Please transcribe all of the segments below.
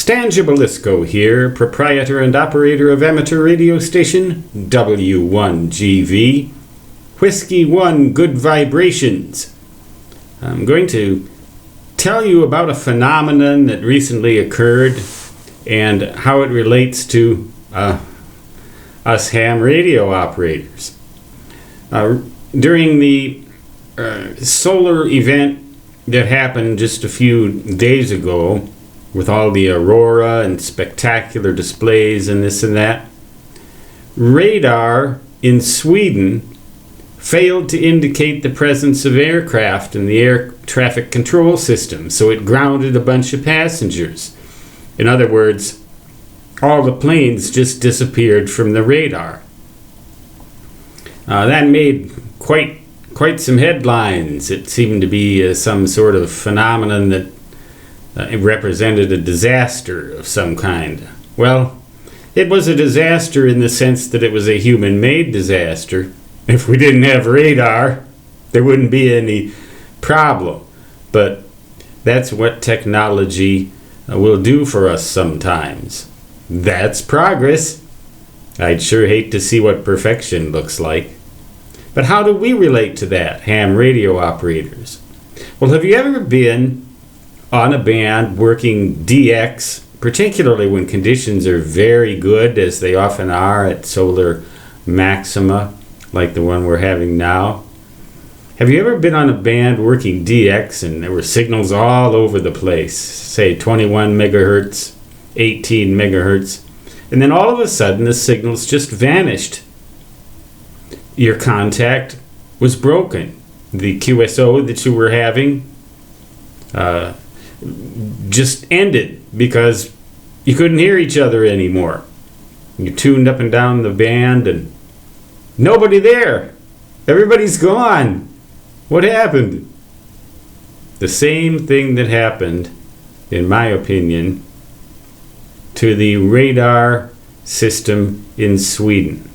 Stan Gibilisco here, proprietor and operator of amateur radio station W1GV, Whiskey 1 Good Vibrations. I'm going to tell you about a phenomenon that recently occurred and how it relates to us ham radio operators. During the solar event that happened just a few days ago, with all the aurora and spectacular displays and this and that, radar in Sweden failed to indicate the presence of aircraft in the air traffic control system, so it grounded a bunch of passengers. In other words, all the planes just disappeared from the radar. That made quite some headlines. It seemed to be some sort of phenomenon that it represented a disaster of some kind. Well, it was a disaster in the sense that it was a human-made disaster. If we didn't have radar, there wouldn't be any problem. But that's what technology will do for us sometimes. That's progress. I'd sure hate to see what perfection looks like. But how do we relate to that, ham radio operators? Well, have you ever been on a band working DX, particularly when conditions are very good, as they often are at solar maxima, like the one we're having now? Have you ever been on a band working DX and there were signals all over the place, say 21 megahertz, 18 megahertz, and then all of a sudden the signals just vanished? Your contact was broken. The QSO that you were having just ended because you couldn't hear each other anymore. You tuned up and down the band and nobody there. Everybody's gone. What happened? The same thing that happened, in my opinion, to the radar system in Sweden.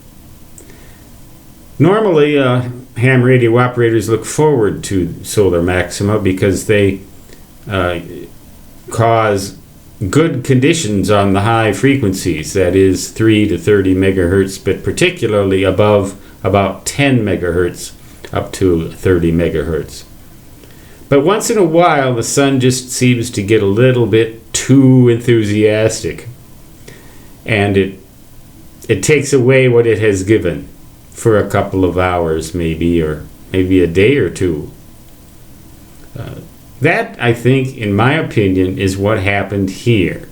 Normally, ham radio operators look forward to solar maxima because they cause good conditions on the high frequencies, that is 3 to 30 megahertz, but particularly above about 10 megahertz up to 30 megahertz. But once in a while the sun just seems to get a little bit too enthusiastic, and it takes away what it has given for a couple of hours maybe, or maybe a day or two. That, I think, in my opinion, is what happened here.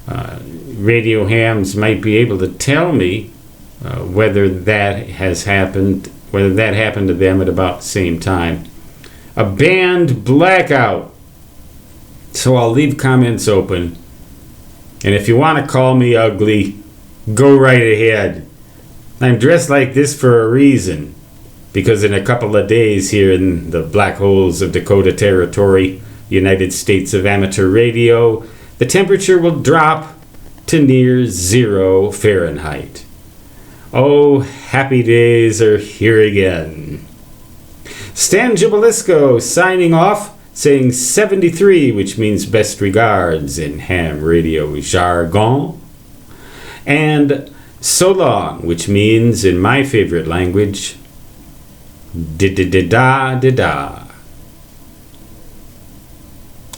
Radio hams might be able to tell me whether that happened to them at about the same time. A band blackout. So I'll leave comments open. And if you want to call me ugly, go right ahead. I'm dressed like this for a reason. Because in a couple of days here in the black holes of Dakota Territory, United States of Amateur Radio, the temperature will drop to near 0 Fahrenheit. Oh, happy days are here again. Stan Gibilisco signing off, saying 73, which means best regards in ham radio jargon, and so long, which means in my favorite language, da-da-da-da-da-da.